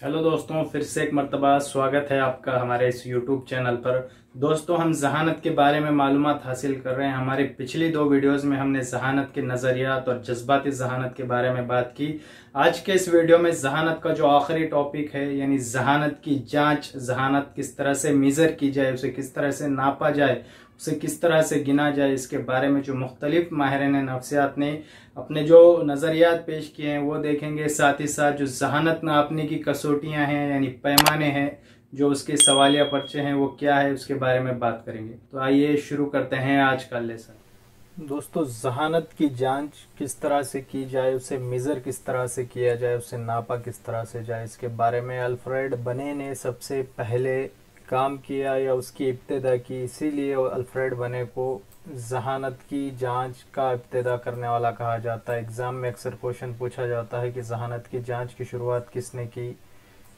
Hello दोस्तों, फिर से एक मर्तबा स्वागत है आपका हमारे इस YouTube चैनल पर। दोस्तों, हम जहानत के बारे में मालूमात हासिल कर रहे हैं। हमारी पिछली दो वीडियोस में हमने जहानत के नज़रियात और जज्बाती जहानत के बारे में बात की। आज के इस वीडियो में जहानत का जो आखिरी टॉपिक है, यानी जहानत की जांच, जहानत किस तरह से मेज़र की जाए, उसे किस तरह से नापा जाए, उसे किस तरह से गिना जाए, इसके बारे में जो मुख्तलिफ माहिरीन नफ्सियात ने अपने जो नज़रियात पेश किए हैं वो देखेंगे। साथ ही साथ जो जहानत नापने की कसौटियां हैं यानी पैमाने हैं, जो उसके सवालिया पर्चे हैं वो क्या है, उसके बारे में बात करेंगे। तो आइए शुरू करते हैं आज का लेसन। दोस्तों, जहानत की जांच किस तरह से की जाए, उसे मेज़र किस तरह से किया जाए, उसे नापा किस तरह से जाए, इसके बारे में अल्फ्रेड बने ने सबसे पहले काम किया या उसकी इब्तिदा की। इसीलिए अल्फ्रेड बने को जहानत की जांच का इब्तिदा करने वाला कहा जाता है। एग्ज़ाम में अक्सर क्वेश्चन पूछा जाता है कि जहानत की जांच की शुरुआत किसने की।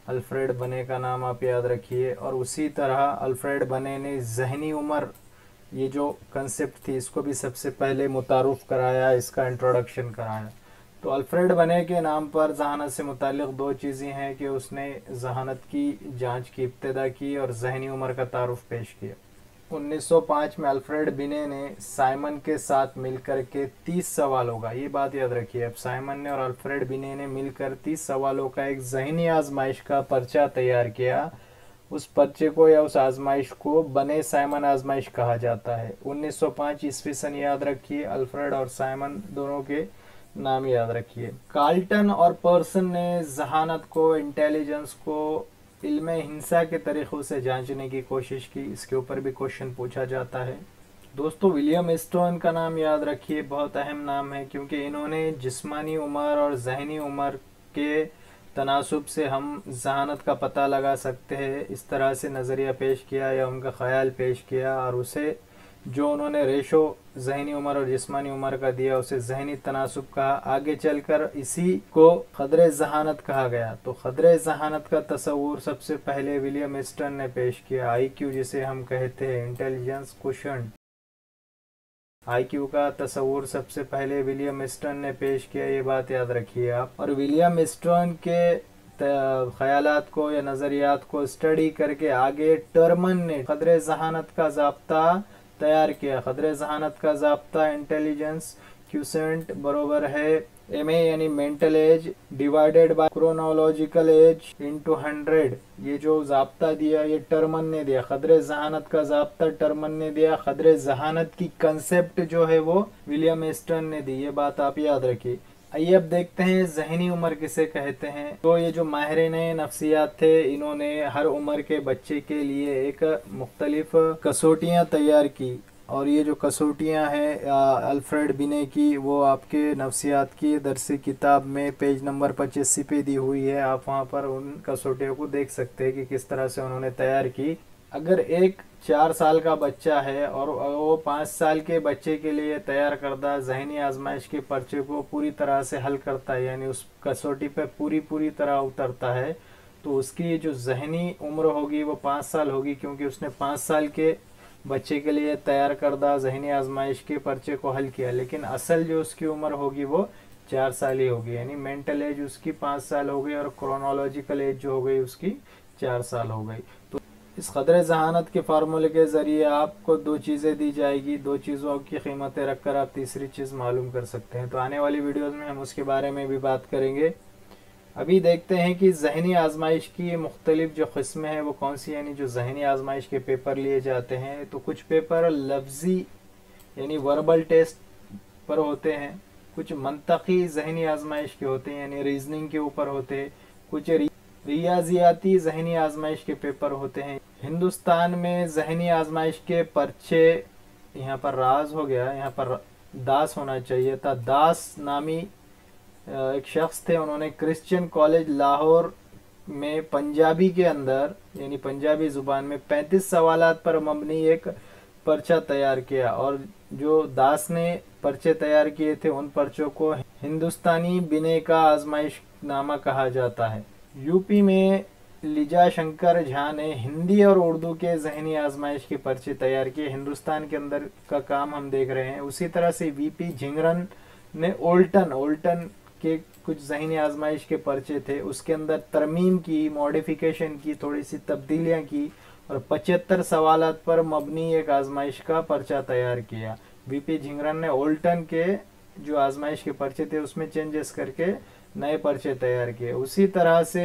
अल्फ्रेड बने का नाम आप याद रखिए। और उसी तरह अल्फ्रेड बने ने ज़हनी उम्र, ये जो कंसेप्ट थी, इसको भी सबसे पहले मुतारुफ कराया, इसका इंट्रोडक्शन कराया। तो अल्फ्रेड बने के नाम पर जहानत से मुतालिक दो चीज़ें हैं कि उसने जहानत की जांच की इब्तिदा की और ज़हनी उम्र का तारुफ पेश किया। 1905 में अल्फ्रेड बिने ने साइमन के साथ मिलकर के 30 सवालों का, ये बात याद रखिए, अब साइमन ने और अल्फ्रेड बिने ने मिलकर 30 सवालों का एक ज़हनी आजमाइश का पर्चा तैयार किया। उस पर्चे को या उस आजमाइश को बने साइमन आजमाइश कहा जाता है। 1905 ईस्वी सन याद रखिए। अल्फ्रेड और साइमन दोनों के नाम याद रखिए। कार्ल्टन और पर्सन ने जहानत को, इंटेलिजेंस को इल्म हिंसा के तरीक़ों से जांचने की कोशिश की। इसके ऊपर भी क्वेश्चन पूछा जाता है। दोस्तों, विलियम स्टोन का नाम याद रखिए, बहुत अहम नाम है क्योंकि इन्होंने जिस्मानी उम्र और ज़हनी उम्र के तनासुब से हम जहानत का पता लगा सकते हैं, इस तरह से नज़रिया पेश किया या उनका ख्याल पेश किया। और उसे जो उन्होंने रेशो ज़हनी उम्र और जिस्मानी उम्र का दिया, उसे ज़हनी तनासुब कहा। आगे चलकर इसी को क़द्र जहानत कहा गया। तो क़द्र जहानत का तस्वूर सबसे पहले विलियम स्टोन ने पेश किया। IQ जिसे हम कहते हैं, इंटेलिजेंस क्वोशिएंट, IQ का तस्वूर सबसे पहले विलियम स्टोन ने पेश किया, ये बात याद रखिए आप। और विलियम स्टोन के ख्यालात को या नज़रियात को स्टडी करके आगे टर्मन ने क़द्र जहानत का ज़ाब्ता तैयार किया। क़द्र जहानत का ज़ाब्ता, इंटेलिजेंस क्वोशिएंट बरोबर है MA यानी mental as divided by chronological age into 100। ये जो ज़ाब्ता दिया ये टर्मन ने दिया। क़द्र जहानत का ज़ाब्ता टर्मन ने दिया। क़द्र जहानत की कंसेप्ट जो है वो विलियम स्टोन ने दी। ये बात आप याद रखिए। आइए अब देखते हैं ज़हनी उम्र किसे कहते हैं। तो ये जो माहिरीन नफ्सियात थे, इन्होंने हर उम्र के बच्चे के लिए एक मुख्तलिफ कसौटियाँ तैयार की। और ये जो कसौटियाँ हैं अल्फ्रेड बिने की, वो आपके नफ्सियात की दरसी किताब में पेज नंबर 85 पे दी हुई है। आप वहाँ पर उन कसौटियों को देख सकते हैं कि किस तरह से उन्होंने तैयार की। अगर एक 4 साल का बच्चा है और वो 5 साल के बच्चे के लिए तैयार करदा ज़हनी आजमाइश के पर्चे को पूरी तरह से हल करता है, यानी उस कसौटी पे पूरी तरह उतरता है, तो उसकी जो ज़हनी उम्र होगी वो 5 साल होगी, क्योंकि उसने 5 साल के बच्चे के लिए तैयार करदा ज़हनी आजमाइश के पर्चे को हल किया। लेकिन असल जो उसकी उम्र होगी वो 4 साल ही होगी, यानी मेंटल एज उसकी 5 साल हो गई और क्रोनोलॉजिकल एज जो हो गई उसकी 4 साल हो गई। तो इस क़द्र जहानत के फार्मूले के ज़रिए आपको दो चीज़ें दी जाएगी। दो चीज़ों की कीमतें रखकर आप तीसरी चीज़ मालूम कर सकते हैं। तो आने वाली वीडियोज़ में हम उसके बारे में भी बात करेंगे। अभी देखते हैं कि ज़हनी आजमाइश की मुख्तलिफ जो क़िस्में हैं वो कौन सी, यानी जो ज़हनी आजमाइश के पेपर लिए जाते हैं। तो कुछ पेपर लफ्ज़ी यानी वर्बल टेस्ट पर होते हैं, कुछ मंतकी ज़हनी आजमाइश के होते हैं यानी रीजनिंग के ऊपर होते हैं, कुछ रियाजियाती ज़हनी आजमाइश के पेपर होते हैं। हिंदुस्तान में ज़हनी आजमाइश के पर्चे, यहाँ पर राज हो गया, यहाँ पर दास होना चाहिए था। दास नामी एक शख्स थे, उन्होंने क्रिश्चियन कॉलेज लाहौर में पंजाबी के अंदर यानी पंजाबी ज़ुबान में 35 सवालात पर मबनी एक पर्चा तैयार किया। और जो दास ने पर्चे तैयार किए थे उन पर्चों को हिंदुस्तानी बिने का आजमाइश नामा कहा जाता है। यूपी में लिजा शंकर झा ने हिंदी और उर्दू के ज़हनी आजमाइश के पर्चे तैयार किए। हिंदुस्तान के अंदर का काम हम देख रहे हैं। उसी तरह से VP झिंगरन ने ओल्टन के कुछ ज़हनी आजमाइश के पर्चे थे, उसके अंदर तरमीम की, मॉडिफिकेशन की, थोड़ी सी तब्दीलियाँ की और 75 सवालात पर मबनी एक आजमाइश का पर्चा तैयार किया। वीपी झिंगरन ने ओल्टन के जो आजमाइश के पर्चे थे उसमें चेंजेस करके नए पर्चे तैयार किए। उसी तरह से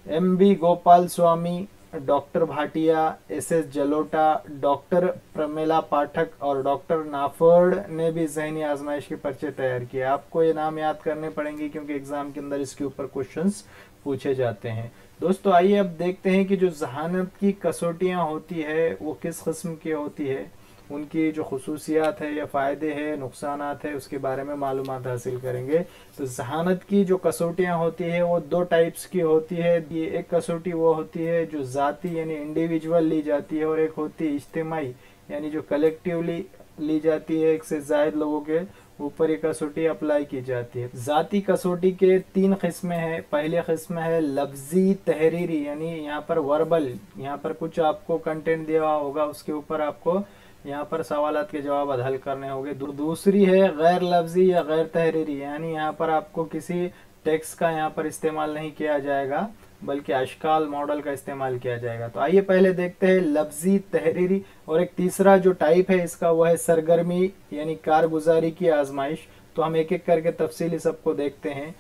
M B. Gopal Swami, doctor Bhatia, S S. Jalota, doctor Pramela Pathak और डॉक्टर नाफर्ड ने भी ज़हनी आजमाइश के पर्चे तैयार किए। आपको ये नाम याद करने पड़ेंगे क्योंकि एग्जाम के अंदर इसके ऊपर क्वेश्चंस पूछे जाते हैं। दोस्तों आइए अब देखते हैं कि जो जहानत की कसौटियाँ होती है वो किस किस्म की होती है, उनकी जो खसूसियात है या फ़ायदे हैं, नुकसानात है, उसके बारे में मालूमात हासिल करेंगे। तो जहानत की जो कसौटियाँ होती है वो दो टाइप्स की होती है। ये एक कसौटी वो होती है जो ज़ाती यानी इंडिविजुअल ली जाती है और एक होती है इज्तिमाई यानी जो कलेक्टिवली ली जाती है, एक से ज़ायद लोगों के ऊपर ये कसौटी अप्लाई की जाती है। ज़ाती कसौटी के 3 किस्में हैं। पहले किस्म है लफ्जी तहरीरी यानी यहाँ पर वर्बल, यहाँ पर कुछ आपको कंटेंट दिया होगा, उसके ऊपर आपको यहाँ पर सवालात के जवाब हल करने होंगे। दूसरी है गैर लफ्जी या गैर तहरीरी यानी यहाँ पर आपको किसी टेक्स्ट का यहाँ पर इस्तेमाल नहीं किया जाएगा बल्कि अशकाल मॉडल का इस्तेमाल किया जाएगा। तो आइए पहले देखते हैं लफ्जी तहरीरी। और एक तीसरा जो टाइप है इसका वो है सरगर्मी यानी कारगुजारी की आजमाइश। तो हम एक एक करके तफसीली सबको देखते हैं।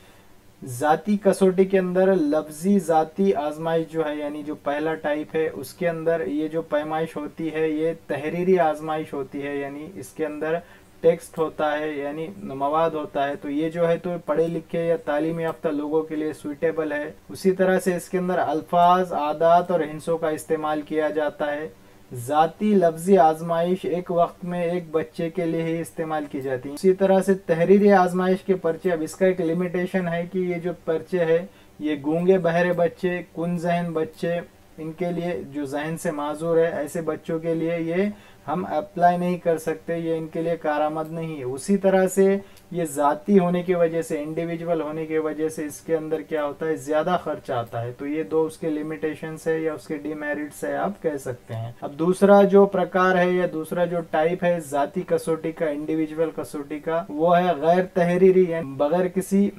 ज़ाती कसौटी के अंदर लफ्जी ज़ाती आजमाइश जो है यानी जो पहला टाइप है उसके अंदर ये जो पैमाइश होती है ये तहरीरी आजमाइश होती है यानी इसके अंदर टेक्स्ट होता है यानी मवाद होता है। तो ये जो है तो पढ़े लिखे या तालीम याफ्ता लोगों के लिए सूटेबल है। उसी तरह से इसके अंदर अल्फाज, आदात और हिंसों का इस्तेमाल किया जाता है। ज़ाती लफ्जी आजमाइश एक वक्त में एक बच्चे के लिए ही इस्तेमाल की जाती है। इसी तरह से तहरीरी आजमाइश के पर्चे, अब इसका एक लिमिटेशन है कि ये जो पर्चे है ये गूंगे बहरे बच्चे, कुन ज़हन बच्चे, इनके लिए जो जहन से माजूर है ऐसे बच्चों के लिए ये हम अप्लाई नहीं कर सकते, ये इनके लिए कारामद नहीं है। उसी तरह से ये ज़ाती होने की वजह से, इंडिविजुअल होने की वजह से इसके अंदर क्या होता है, ज़्यादा खर्च आता है। तो ये दो उसके लिमिटेशंस है या उसके डिमेरिट्स है आप कह सकते हैं। अब दूसरा जो प्रकार है या दूसरा जो टाइप है ज़ाती कसौटी का, इंडिविजुअल कसौटी का, वो है गैर तहरीरी यानी बगैर किसी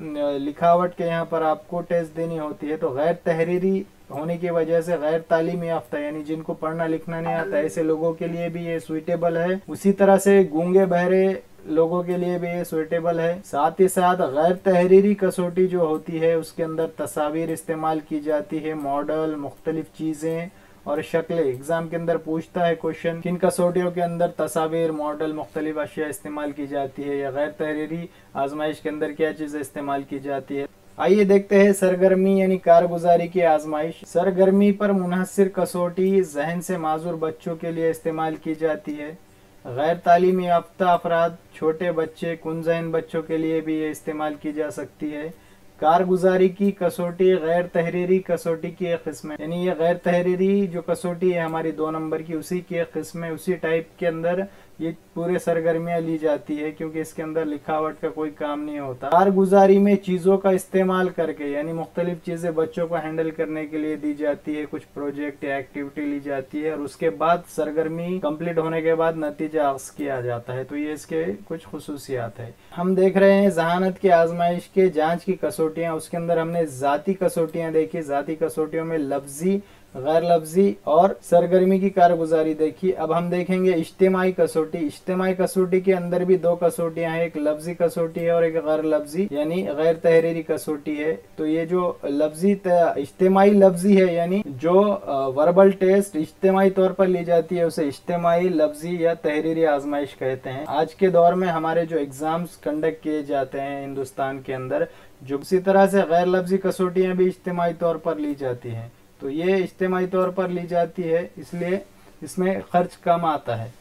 लिखावट के यहाँ पर आपको टेस्ट देनी होती है। तो गैर तहरीरी होने की वजह से गैर तालीम याफ्ता यानी जिनको पढ़ना लिखना नहीं आता ऐसे लोगों के लिए भी ये सुइटेबल है। उसी तरह से गूंगे बहरे लोगों के लिए भी ये सुइटेबल है। साथ ही साथ गैर तहरीरी कसौटी जो होती है उसके अंदर तस्वीर इस्तेमाल की जाती है, मॉडल, मुख्तलिफ चीजें और शक्लें। एग्जाम के अंदर पूछता है क्वेश्चन किन कसौटियों के अंदर तस्वीर, मॉडल, मुख्तलिफ अशिया इस्तेमाल की जाती है या गैर तहरीरी आजमाइश के अंदर क्या चीजें इस्तेमाल की जाती है। आइए देखते हैं सरगर्मी यानी कारगुजारी की आजमाइश। सरगर्मी पर मुनहसिर कसौटी जहन से माजूर बच्चों के लिए इस्तेमाल की जाती है। गैर तालीमी याफ्ता अफराद, छोटे बच्चे, कुनजहन बच्चों के लिए भी ये इस्तेमाल की जा सकती है। कारगुजारी की कसौटी गैर तहरीरी कसौटी की एक किस्म है यानी ये गैर तहरीरी जो कसौटी है हमारी 2 नंबर की, उसी की एक किस्म है। उसी टाइप के अंदर ये पूरे सरगर्मियां ली जाती है क्योंकि इसके अंदर लिखावट का कोई काम नहीं होता। कारगुजारी में चीजों का इस्तेमाल करके यानी मुख्तलिफ चीजें बच्चों को हैंडल करने के लिए दी जाती है, कुछ प्रोजेक्ट या एक्टिविटी ली जाती है और उसके बाद सरगर्मी कंप्लीट होने के बाद नतीजा अख्ज़ किया जाता है। तो ये इसके कुछ खुसूसियात है। हम देख रहे हैं जहानत की आजमाइश के जांच की कसौटियां, उसके अंदर हमने जाती कसौटियां देखी। जाती कसौटियों में लफ्जी, गैर लफ्जी और सरगर्मी की कारगुजारी देखी। अब हम देखेंगे इज्तिमाई कसौटी। इज्तिमाई कसौटी के अंदर भी 2 कसौटियां हैं, एक लफ्जी कसौटी है और एक गैर लफ्जी यानी गैर तहरीरी कसौटी है। तो ये जो इज्तिमाई लफ्जी है यानी जो वर्बल टेस्ट इज्तिमाई तौर पर ली जाती है उसे इज्तिमाई लफ्जी या तहरीरी आजमाइश कहते हैं। आज के दौर में हमारे जो एग्जाम्स कंडक्ट किए जाते हैं हिंदुस्तान के अंदर, जो इसी तरह से गैर लफ्जी कसौटियां भी इज्तिमाई तौर पर ली जाती हैं। तो ये इज्तिमाई तौर पर ली जाती है इसलिए इसमें खर्च कम आता है।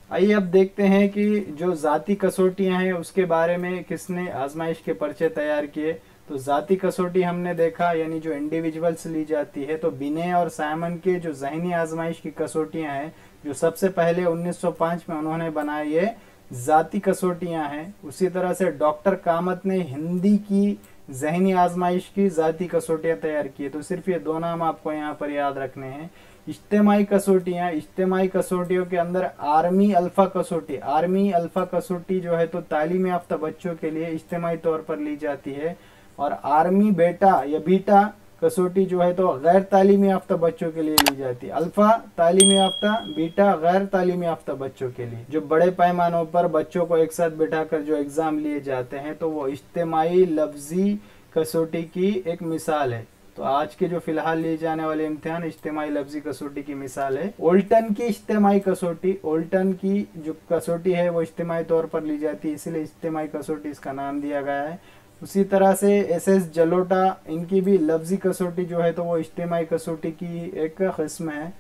आइए अब देखते हैं कि जो ज़ाती कसौटियां हैं उसके बारे में किसने आजमाइश के पर्चे तैयार किए। तो ज़ाती कसौटी हमने देखा यानी जो इंडिविजुअल्स ली जाती है। तो बिने और साइमन के जो ज़हनी आजमाइश की कसौटियां हैं जो सबसे पहले 1905 में उन्होंने बनाए, ये ज़ाती कसौटियां हैं। उसी तरह से डॉक्टर कामत ने हिंदी की ज़हनी आजमाइश की ज़ाती कसौटियाँ तैयार की है। तो सिर्फ ये 2 नाम आपको यहाँ पर याद रखने हैं। इज्तिमाई कसौटियाँ, इज्तिमाई कसौटियों के अंदर आर्मी अल्फ़ा कसौटी, आर्मी अल्फ़ा कसौटी जो है तो तालीम याफ्ता बच्चों के लिए इज्तिमाई तौर पर ली जाती है, और आर्मी बेटा या बीटा कसौटी जो है तो गैर तालीम याफ्ता बच्चों के लिए ली जाती है। अल्फा तालीम याफ्ता, बीटा गैर तालीम याफ्ता बच्चों के लिए। जो बड़े पैमानों पर बच्चों को एक साथ बिठाकर जो एग्जाम लिए जाते हैं तो वो इज्तिमाई लफ्जी कसौटी की एक मिसाल है। तो आज के जो फिलहाल लिए जाने वाले इम्तिहान इज्तिमाई लफ्जी कसौटी की मिसाल है। ओल्टन की इज्तिमाई कसौटी, ओल्टन की जो कसौटी है वो इज्तिमाई तौर पर ली जाती है, इसलिए इज्तिमाई कसौटी इसका नाम दिया गया है। उसी तरह से एसएस जलोटा, इनकी भी लफ्जी कसौटी जो है तो वो इज्तिमाई कसौटी की एक किस्म है।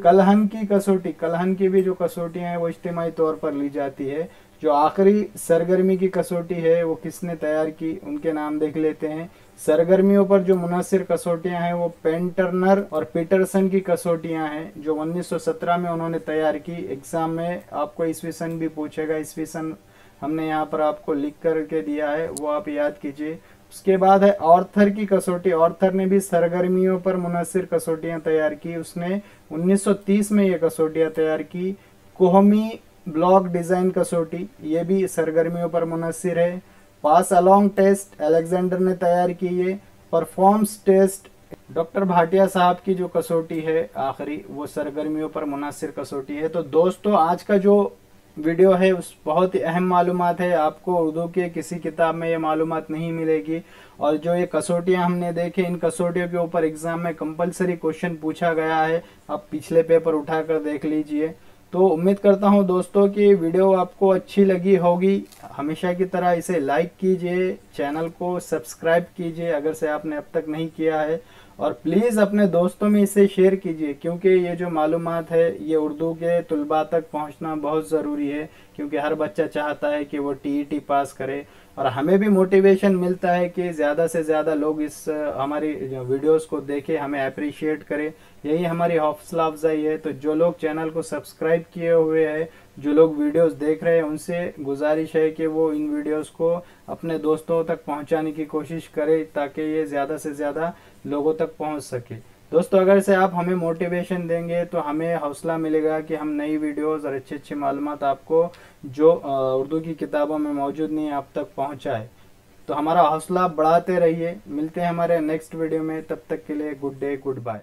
कलहन की कसौटी, कलहन की भी जो कसौटियाँ हैं वो इज्तिमाई तौर पर ली जाती है। जो आखिरी सरगर्मी की कसौटी है वो किसने तैयार की, उनके नाम देख लेते हैं। सरगर्मियों पर जो मुनसिर कसौटियाँ हैं वो पेंटरनर और पीटरसन की कसौटियाँ हैं, जो 1917 में उन्होंने तैयार की। एग्जाम में आपको ईस्वी सन भी पूछेगा, ईस्वी सन हमने यहाँ पर आपको लिख करके दिया है, वो आप याद कीजिए। उसके बाद है ऑर्थर की कसौटी, ऑर्थर ने भी सरगर्मियों पर मुनसिर कसौटियाँ तैयार की, उसने 1930 में ये कसौटियाँ तैयार की। कोहमी ब्लॉक डिजाइन कसौटी, ये भी सरगर्मियों पर मुनसिर है। पास अलोंग टेस्ट अलेक्जेंडर ने तैयार की है। परफॉर्म्स टेस्ट डॉक्टर भाटिया साहब की जो कसौटी है आखिरी, वो सरगर्मियों पर मुनसिर कसौटी है। तो दोस्तों आज का जो वीडियो है उस बहुत ही अहम मालूमात है, आपको उर्दू के किसी किताब में ये मालूमात नहीं मिलेगी। और जो ये कसौटियाँ हमने देखे, इन कसौटियों के ऊपर एग्जाम में कंपलसरी क्वेश्चन पूछा गया है, आप पिछले पेपर उठाकर देख लीजिए। तो उम्मीद करता हूँ दोस्तों कि वीडियो आपको अच्छी लगी होगी। हमेशा की तरह इसे लाइक कीजिए, चैनल को सब्सक्राइब कीजिए अगर से आपने अब तक नहीं किया है, और प्लीज़ अपने दोस्तों में इसे शेयर कीजिए, क्योंकि ये जो मालूमात है ये उर्दू के तुलबा तक पहुंचना बहुत ज़रूरी है, क्योंकि हर बच्चा चाहता है कि वो टीईटी पास करे। और हमें भी मोटिवेशन मिलता है कि ज़्यादा से ज़्यादा लोग इस हमारी वीडियोस को देखें, हमें अप्रिशिएट करें, यही हमारी हौसला अफजाई है। तो जो लोग चैनल को सब्सक्राइब किए हुए हैं, जो लोग वीडियोस देख रहे हैं, उनसे गुजारिश है कि वो इन वीडियोस को अपने दोस्तों तक पहुंचाने की कोशिश करें, ताकि ये ज़्यादा से ज़्यादा लोगों तक पहुंच सके। दोस्तों अगर से आप हमें मोटिवेशन देंगे तो हमें हौसला मिलेगा कि हम नई वीडियोस और अच्छी अच्छी मालूमात आपको जो उर्दू की किताबों में मौजूद नहीं आप तक पहुंचाए। तो हमारा हौसला बढ़ाते रहिए। मिलते हैं हमारे नेक्स्ट वीडियो में, तब तक के लिए गुड डे, गुड बाय।